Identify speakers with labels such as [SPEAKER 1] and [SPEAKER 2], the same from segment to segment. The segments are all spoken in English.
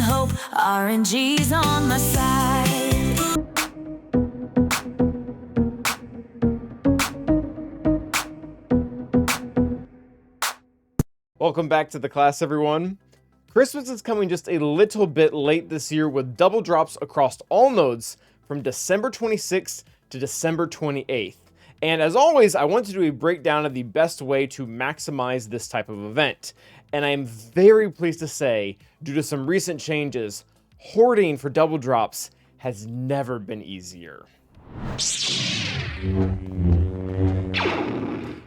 [SPEAKER 1] hope, RNG's on my side.
[SPEAKER 2] Welcome back to the class, everyone. Christmas is coming just a little bit late this year with double drops across all nodes from December 26th to December 28th. And as always, I want to do a breakdown of the best way to maximize this type of event. And I am very pleased to say, due to some recent changes, hoarding for double drops has never been easier.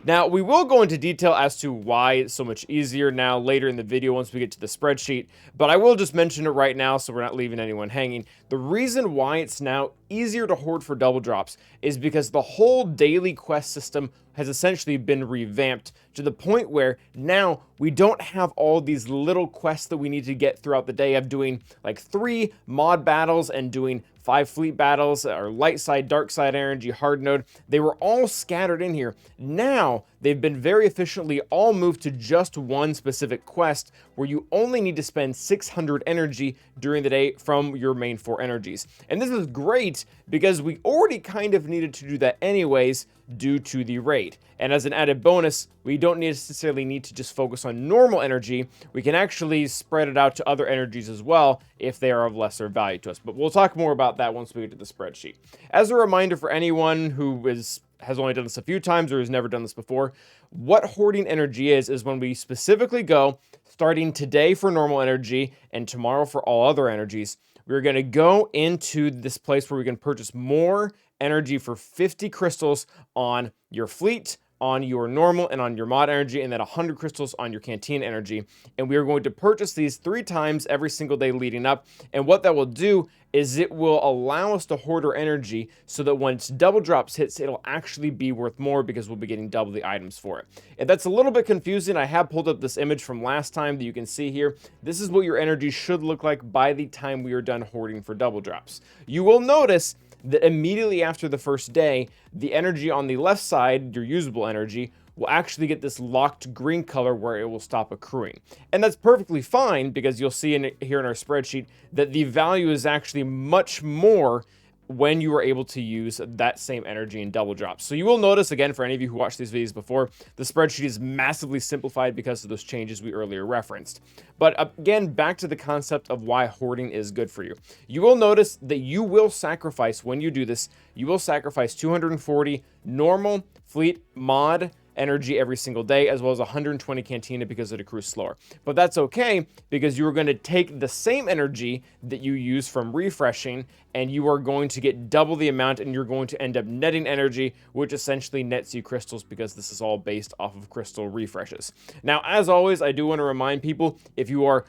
[SPEAKER 2] Now, we will go into detail as to why it's so much easier now later in the video once we get to the spreadsheet, but I will just mention it right now so we're not leaving anyone hanging. The reason why it's now easier to hoard for double drops is because the whole daily quest system has essentially been revamped to the point where now we don't have all these little quests that we need to get throughout the day of doing like 3 mod battles and doing 5 fleet battles, or light side, dark side energy, hard node. They were all scattered in here. Now they've been very efficiently all moved to just one specific quest where you only need to spend 600 energy during the day from your main 4 energies. And this is great because we already kind of needed to do that anyways due to the raid. And as an added bonus, we don't necessarily need to just focus on normal energy. We can actually spread it out to other energies as well if they are of lesser value to us. But we'll talk more about that once we get to the spreadsheet. As a reminder for anyone who has only done this a few times or has never done this before, what hoarding energy is when we specifically go, starting today for normal energy and tomorrow for all other energies, we're going to go into this place where we can purchase more energy for 50 crystals on your fleet, on your normal, and on your mod energy, and then 100 crystals on your canteen energy. And we are going to purchase these 3 times every single day leading up. And what that will do is it will allow us to hoard our energy so that once double drops hits, it'll actually be worth more because we'll be getting double the items for it. If that's a little bit confusing, I have pulled up this image from last time that you can see here. This is what your energy should look like by the time we are done hoarding for double drops. You will notice that immediately after the first day, the energy on the left side, your usable energy, will actually get this locked green color where it will stop accruing. And that's perfectly fine because you'll see here in our spreadsheet that the value is actually much more when you are able to use that same energy in double drops. So you will notice, again, for any of you who watched these videos before, the spreadsheet is massively simplified because of those changes we earlier referenced. But again, back to the concept of why hoarding is good for you. You will notice that you will sacrifice, when you do this, you will sacrifice 240 normal, fleet, mod, energy every single day, as well as 120 cantina because it accrues slower. But that's okay because you are going to take the same energy that you use from refreshing and you are going to get double the amount, and you're going to end up netting energy, which essentially nets you crystals because this is all based off of crystal refreshes. Now, as always, I do want to remind people, if you are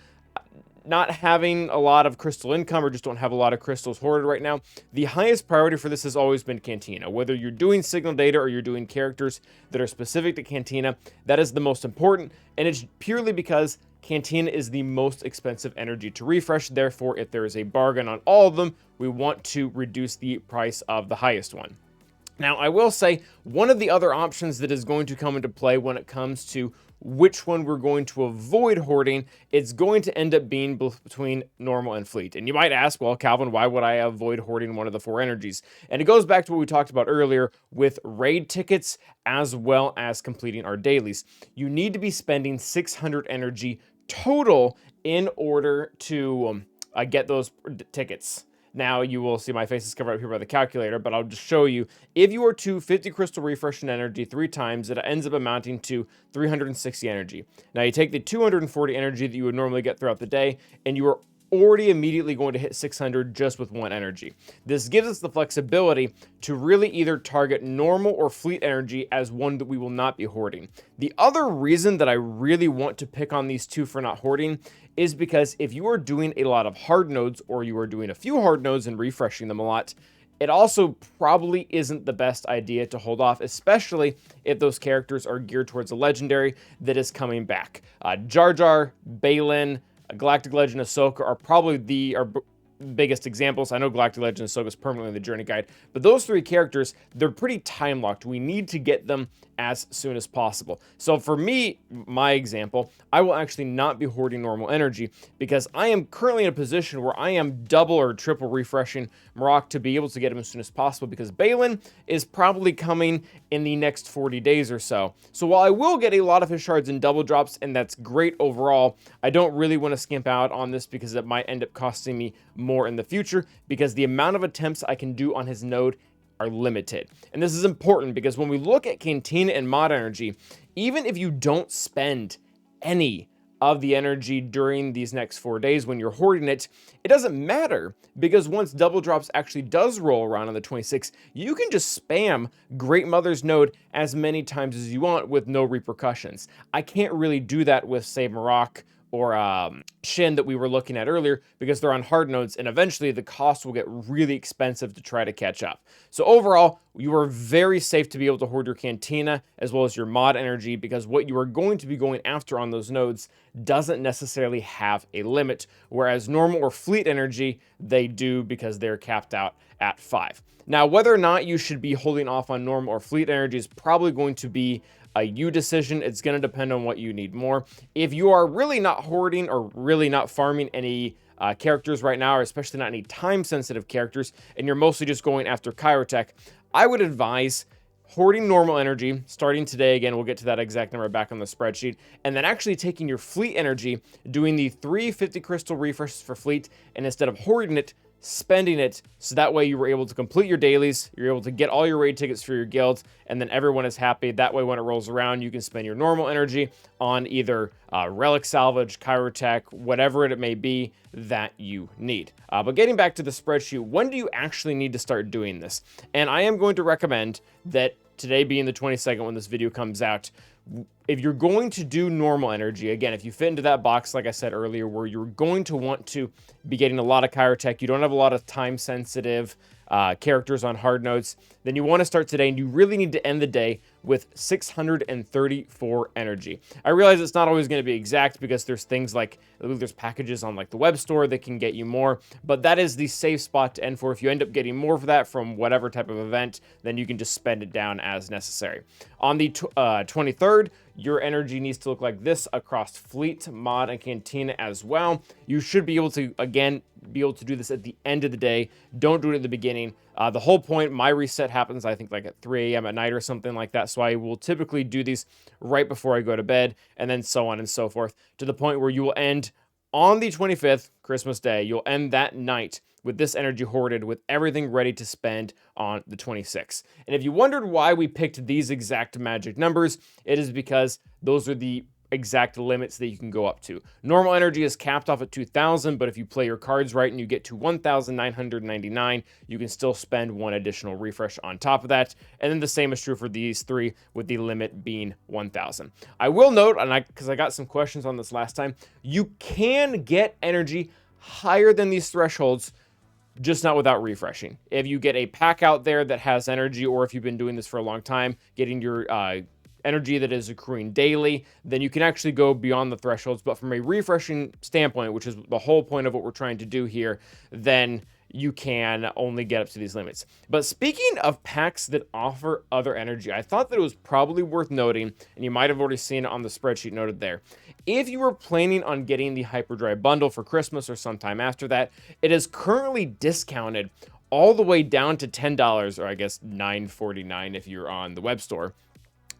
[SPEAKER 2] not having a lot of crystal income or just don't have a lot of crystals hoarded right now, the highest priority for this has always been Cantina. Whether you're doing signal data or you're doing characters that are specific to Cantina, that is the most important, and it's purely because Cantina is the most expensive energy to refresh. Therefore, if there is a bargain on all of them, we want to reduce the price of the highest one. Now, I will say one of the other options that is going to come into play when it comes to which one we're going to avoid hoarding, it's going to end up being between normal and fleet. And you might ask, well, Calvin, why would I avoid hoarding one of the 4 energies? And it goes back to what we talked about earlier with raid tickets as well as completing our dailies. You need to be spending 600 energy total in order to get those tickets. Now, you will see my face is covered up here by the calculator, but I'll just show you. If you are to 50 crystal refresh in energy 3 times, it ends up amounting to 360 energy. Now, you take the 240 energy that you would normally get throughout the day, and you are already immediately going to hit 600 just with 1 energy. This gives us the flexibility to really either target normal or fleet energy as one that we will not be hoarding. The other reason that I really want to pick on these 2 for not hoarding is because if you are doing a lot of hard nodes or you are doing a few hard nodes and refreshing them a lot, it also probably isn't the best idea to hold off, especially if those characters are geared towards a legendary that is coming back. Jar Jar, Balin, Galactic Legend Ahsoka are probably our biggest examples. I know Galactic Legend Ahsoka is permanently in the journey guide, but those 3 characters, they're pretty time locked. We need to get them as soon as possible. So for me, my example, I will actually not be hoarding normal energy because I am currently in a position where I am double or triple refreshing Marok to be able to get him as soon as possible, because Balin is probably coming in the next 40 days or so. So while I will get a lot of his shards in double drops, and that's great overall, I don't really want to skimp out on this because it might end up costing me more in the future, because the amount of attempts I can do on his node are limited. And this is important because when we look at Cantina and mod energy, even if you don't spend any of the energy during these next 4 days when you're hoarding it, it doesn't matter, because once double drops actually does roll around on the 26th, you can just spam Great Mother's node as many times as you want with no repercussions. I can't really do that with, say, Marok or Shin that we were looking at earlier, because they're on hard nodes, and eventually the cost will get really expensive to try to catch up. So overall, you are very safe to be able to hoard your Cantina as well as your mod energy, because what you are going to be going after on those nodes doesn't necessarily have a limit, whereas normal or fleet energy, they do, because they're capped out at 5. Now, whether or not you should be holding off on normal or fleet energy is probably going to be a you decision. It's going to depend on what you need more. If you are really not hoarding or really not farming any characters right now, or especially not any time-sensitive characters, and you're mostly just going after Chirotech, I would advise hoarding normal energy, starting today. Again, we'll get to that exact number back on the spreadsheet, and then actually taking your fleet energy, doing the 350 crystal refreshes for fleet, and instead of hoarding it, spending it, so that way you were able to complete your dailies, you're able to get all your raid tickets for your guild, and then everyone is happy. That way when it rolls around, you can spend your normal energy on either relic salvage, Chirotech, whatever it may be that you need. But getting back to the spreadsheet, when do you actually need to start doing this? And I am going to recommend that today being the 22nd when this video comes out, if you're going to do normal energy, again, if you fit into that box, like I said earlier, where you're going to want to be getting a lot of Chirotech, you don't have a lot of time-sensitive characters on hard nodes, then you want to start today, and you really need to end the day with 634 energy. I realize it's not always going to be exact, because there's things like, there's packages on like the web store that can get you more, but that is the safe spot to end for. If you end up getting more for that from whatever type of event, then you can just spend it down as necessary. On the 23rd, your energy needs to look like this across fleet, mod, and Cantina as well. You should be able to, again, be able to do this at the end of the day. Don't do it at the beginning. The whole point, my reset happens, I think, like at 3 a.m. at night or something like that. So I will typically do these right before I go to bed, and then so on and so forth, to the point where you will end on the 25th, Christmas Day. You'll end that night with this energy hoarded, with everything ready to spend on the 26th. And if you wondered why we picked these exact magic numbers, it is because those are the exact limits that you can go up to. Normal energy is capped off at 2,000, but if you play your cards right and you get to 1,999, you can still spend one additional refresh on top of that. And then the same is true for these three, with the limit being 1,000. I will note, and because I got some questions on this last time, you can get energy higher than these thresholds, just not without refreshing. If you get a pack out there that has energy, or if you've been doing this for a long time, getting your energy that is accruing daily, then you can actually go beyond the thresholds. But from a refreshing standpoint, which is the whole point of what we're trying to do here, then you can only get up to these limits. But speaking of packs that offer other energy, I thought that it was probably worth noting, and you might have already seen it on the spreadsheet noted there. If you were planning on getting the Hyperdrive bundle for Christmas or sometime after that, it is currently discounted all the way down to $10, or I guess $9.49 if you're on the web store.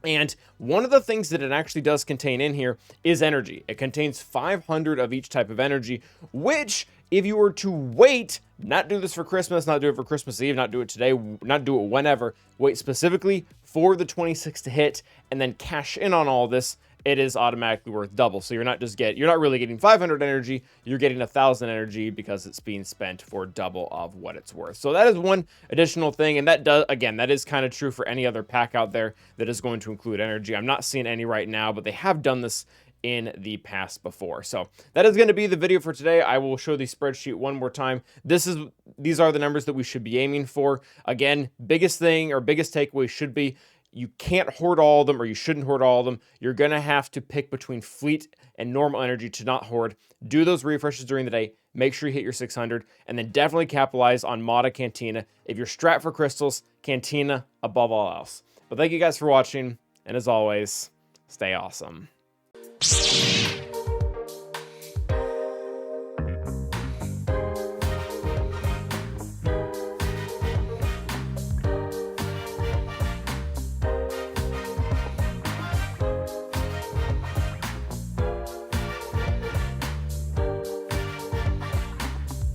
[SPEAKER 2] And one of the things that it actually does contain in here is energy. It contains 500 of each type of energy, which, if you were to wait, not do this for Christmas, not do it for Christmas Eve, not do it today, not do it whenever, wait specifically for the 26th to hit, and then cash in on all this, it is automatically worth double. So you're not really getting 500 energy, you're getting 1,000 energy, because it's being spent for double of what it's worth. So that is one additional thing, and that does, again, that is kind of true for any other pack out there that is going to include energy. I'm not seeing any right now, but they have done this in the past before. So that is going to be the video for today. I will show the spreadsheet one more time. These are the numbers that we should be aiming for. Again, biggest thing, or biggest takeaway should be, you can't hoard all of them, or you shouldn't hoard all of them. You're going to have to pick between fleet and normal energy to not hoard. Do those refreshes during the day. Make sure you hit your 600, and then definitely capitalize on Moda Cantina. If you're strapped for crystals, Cantina above all else. But thank you guys for watching. And as always, stay awesome.